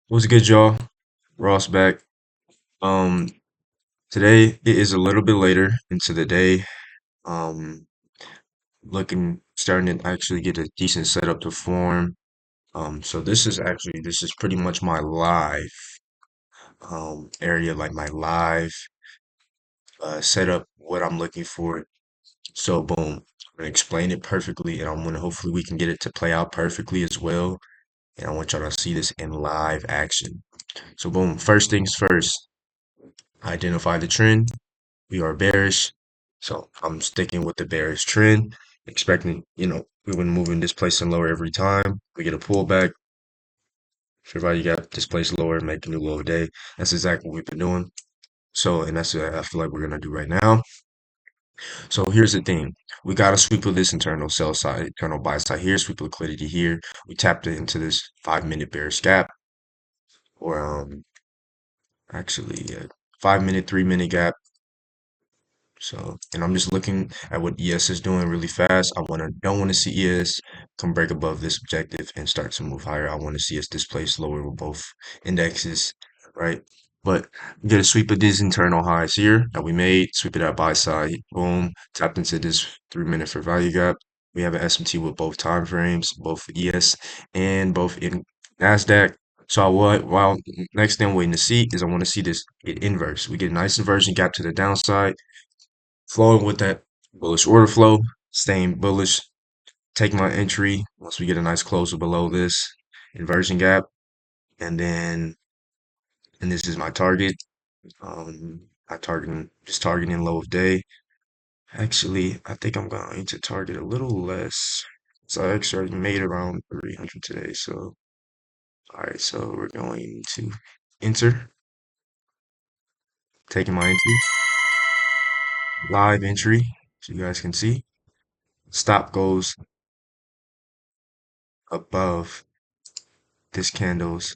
What's good, y'all? Ross back. Um, Today it is a little bit later into the day. Um, Starting to actually get a decent setup to form. So this is pretty much my live area, like my live setup, what I'm looking for. So boom, I'm gonna explain it perfectly, and I'm gonna hopefully we can get it to play out perfectly as well. And I want y'all to see this in live action. So boom, first things first, identify the trend. We are bearish. So I'm sticking with the bearish trend, expecting, we've been moving this place and lower every time. We get a pullback. Everybody got this place lower, make a new low day. That's exactly what we've been doing. So, and that's what I feel like we're gonna do right now. So here's the thing. We got to sweep of this internal sell side, internal buy side here, sweep liquidity here. We tapped it into this 5 minute bearish gap, or actually 5 minute, 3 minute gap. So, and I'm just looking at what ES is doing really fast. Don't want to see ES come break above this objective and start to move higher. I want to see us displace lower with both indexes, right? But we get a sweep of these internal highs here that we made, sweep it at buy side, boom, tapped into this 3 minute for value gap. We have an SMT with both time frames, both ES and both in NASDAQ. So while next thing I'm waiting to see is I want to see this get inverse. We get a nice inversion gap to the downside flowing with that bullish order flow, staying bullish, take my entry once we get a nice closer below this inversion gap, and then and this is my target. Just targeting low of day. Actually, I think I'm going to target a little less. So I actually made around 300 today. So all right, so we're going to enter, taking my entry, live entry, so you guys can see. Stop goes above this candle's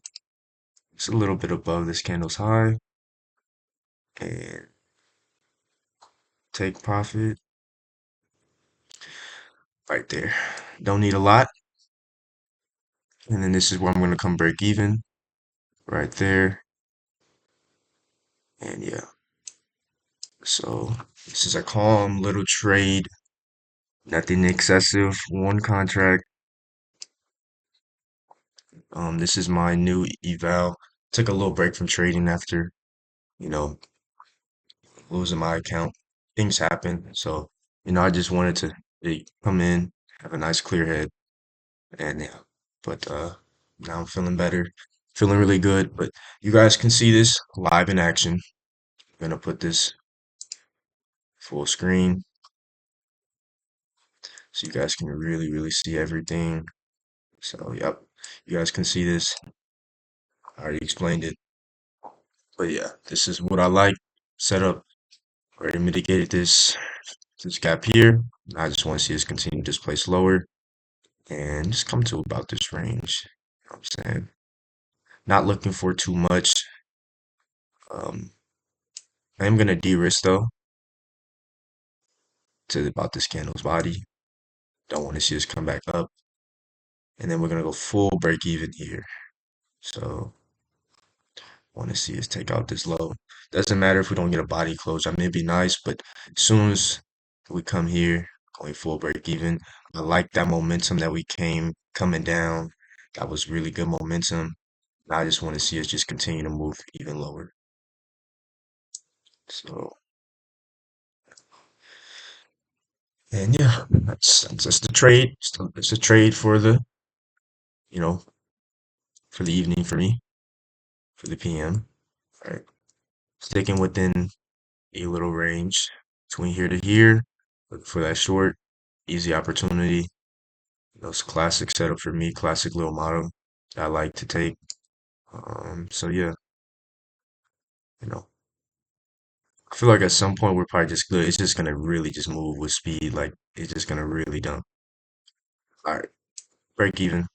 It's a little bit above this candle's high and take profit right there. Don't need a lot. And then this is where I'm going to come break even right there. And yeah, so this is a calm little trade, nothing excessive. One contract. This is my new eval. Took a little break from trading after, you know, losing my account. Things happen. So, I just wanted to come in, have a nice clear head. And yeah, but now I'm feeling better, feeling really good. But you guys can see this live in action. I'm gonna put this full screen so you guys can really, really see everything. So yep, you guys can see this. I already explained it. But yeah, this is what I like. Set up, already mitigated this gap here. I just want to see us continue to displace lower and just come to about this range. You know what I'm saying? Not looking for too much. Um, I am gonna de-risk though to about this candle's body. Don't want to see us come back up. And then we're going to go full break even here. So want to see us take out this low. Doesn't matter if we don't get a body close. I mean, it'd be nice, but as soon as we come here, going full break even, I like that momentum that we came coming down. That was really good momentum. Now I just want to see us just continue to move even lower. So, and yeah, that's just the trade. It's a trade for you know, for the evening for me, for the PM. All right. Sticking within a little range between here to here. Look for that short, easy opportunity. It's a classic setup for me, classic little model that I like to take. So yeah, you know, I feel like at some point we're probably just good. It's just gonna really just move with speed. Like it's just gonna really dump. All right, break even,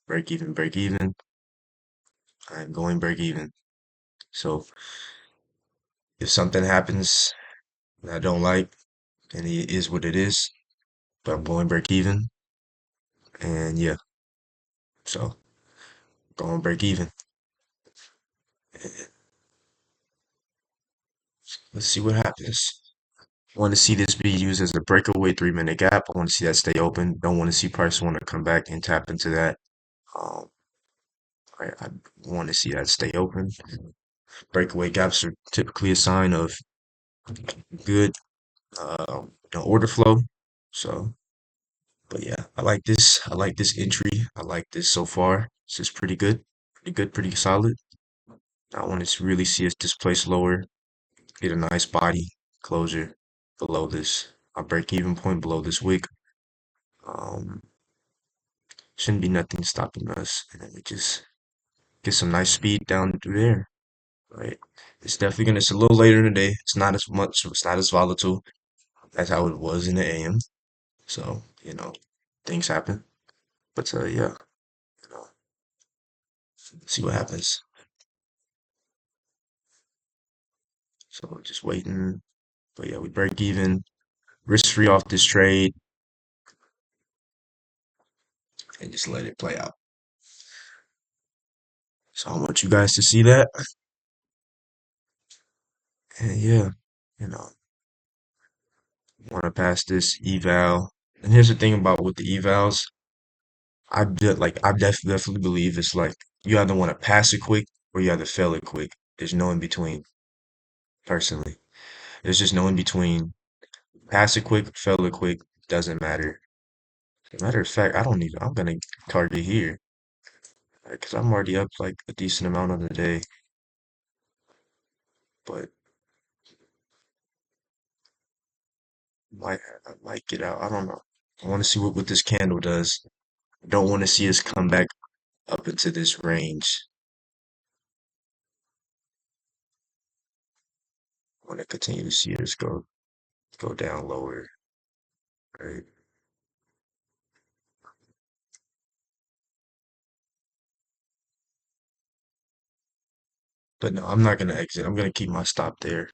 break even, break even. I'm going break even. So if something happens that I don't like, and it is what it is, but I'm going break even. And yeah, so going break even. Let's see what happens. I want to see this be used as a breakaway 3 minute gap. I want to see that stay open. Don't want to see price want to come back and tap into that. Um, I want to see that stay open. Breakaway gaps are typically a sign of good order flow. So, but yeah, I like this. I like this entry. I like this so far. This is pretty good. Pretty good, pretty solid. I want to really see us displace lower, get a nice body closure below this. A break even point below this wick. Um, shouldn't be nothing stopping us. And then we just get some nice speed down through there. Right. It's definitely gonna, it's a little later in the day. It's not as much, it's not as volatile as how it was in the AM. So, things happen. But yeah, you know, see what happens. So just waiting. But yeah, we break even, risk free off this trade, and just let it play out. So I want you guys to see that. And yeah, you know, want to pass this eval. And here's the thing about with the evals, I definitely believe it's like you either want to pass it quick or you either fail it quick. There's no in between, personally. There's just no in between. Pass it quick, fail it quick, doesn't matter. As a matter of fact, I don't even, I'm gonna target here because I'm already up like a decent amount on the day, but might I might get out. I don't know. I want to see what this candle does. I don't want to see us come back up into this range. I want to continue to see us go down lower, right? But no, I'm not gonna exit. I'm gonna keep my stop there,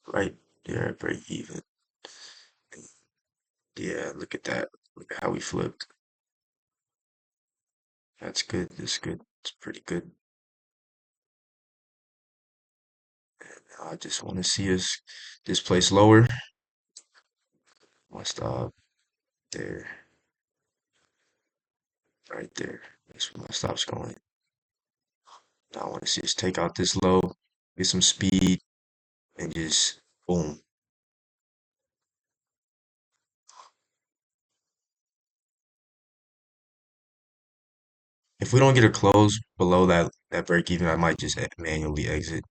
right there at break even. Yeah, look at that. Look at how we flipped. That's good. That's good. It's pretty good. I just want to see us displace lower. My stop there, right there. That's where my stop's going. Now I want to see us take out this low, get some speed, and just boom. If we don't get a close below that break even, I might just manually exit.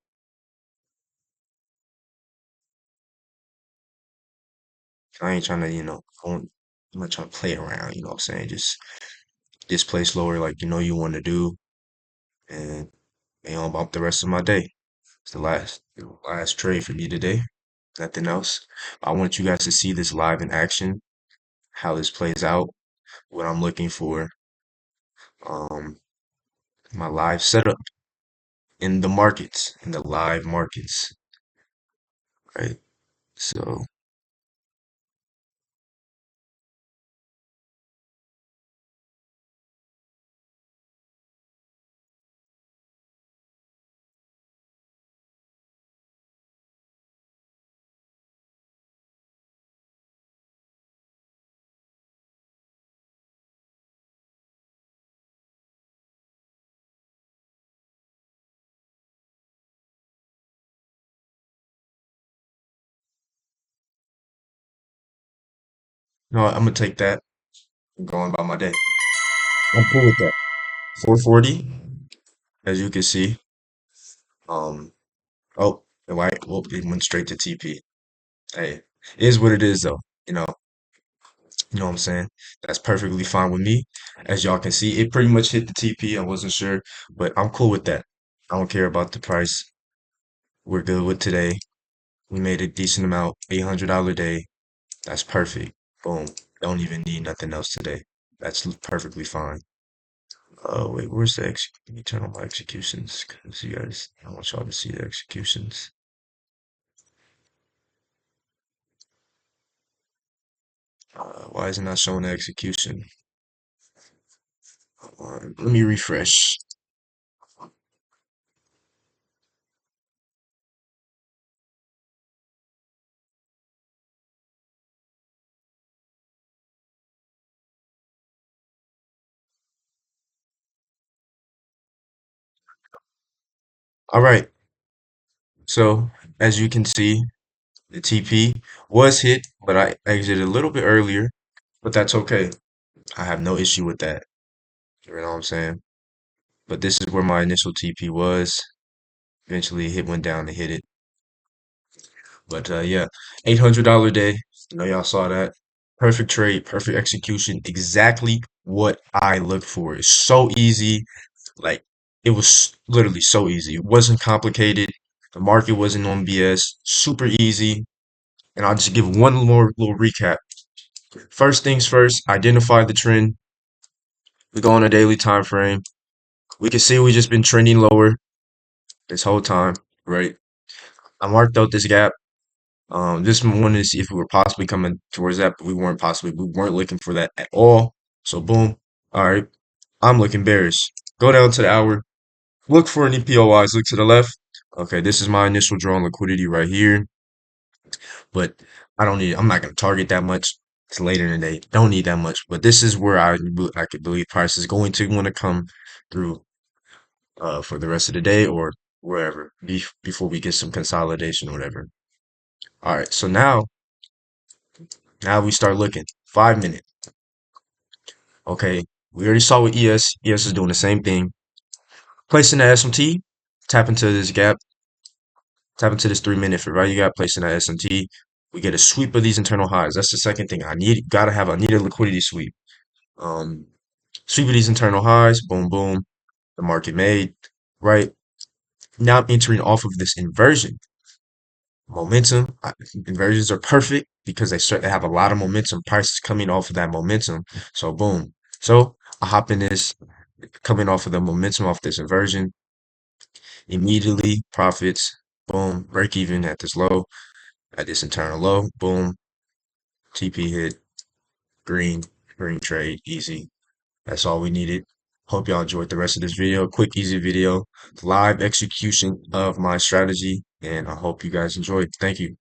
I ain't trying to, I'm not trying to play around. You know what I'm saying? Just displace lower like you want to do, and bump the rest of my day. It's the last trade for me today. Nothing else. I want you guys to see this live in action, how this plays out, what I'm looking for, um, my live setup in the markets, in the live markets, right? So, I'm gonna take that and go on about my day. I'm cool with that. 440, as you can see. Um, oh, right, well, it went straight to TP. Hey, it is what it is, though. You know, you know what I'm saying? That's perfectly fine with me. As y'all can see, it pretty much hit the TP. I wasn't sure, but I'm cool with that. I don't care about the price. We're good with today. We made a decent amount, $800 day. That's perfect. Boom. Don't even need nothing else today. That's perfectly fine. Wait, where's the let me turn on my executions because I want y'all to see the executions. Why is it not showing the execution? Let me refresh. All right. So as you can see, the TP was hit, but I exited a little bit earlier, but that's okay. I have no issue with that. You know what I'm saying? But this is where my initial TP was. Eventually, hit went down to hit it. But yeah, $800 day. I know y'all saw that. Perfect trade, perfect execution. Exactly what I look for. It's so easy. Like it was literally so easy. It wasn't complicated. The market wasn't on BS. Super easy. And I'll just give one more little recap. First things first, identify the trend. We go on a daily time frame. We can see we just been trending lower this whole time, right? I marked out this gap. Just wanted to see if we were possibly coming towards that, but we weren't looking for that at all. So boom. All right. I'm looking bearish. Go down to the hour. Look for any POIs. Look to the left. Okay, this is my initial draw on liquidity right here, but I'm not going to target that much. It's later in the day. Don't need that much, but this is where I could believe price is going to want to come through for the rest of the day or wherever before we get some consolidation or whatever. All right, so now we start looking 5 minute. Okay, we already saw with ES. ES is doing the same thing. Placing the SMT, tap into this gap, tap into this 3 minute for value gap, placing that SMT. We get a sweep of these internal highs. That's the second thing. I need a liquidity sweep. Um, Sweep of these internal highs, boom, boom. The market made, right? Now I'm entering off of this inversion. Momentum, inversions are perfect because they have a lot of momentum. Prices coming off of that momentum. So boom. So I hop in this coming off of the momentum off this inversion. Immediately profits. Boom. Break even at this low, at this internal low. Boom. TP hit. Green. Green trade. Easy. That's all we needed. Hope y'all enjoyed the rest of this video. Quick, easy video. Live execution of my strategy. And I hope you guys enjoyed. Thank you.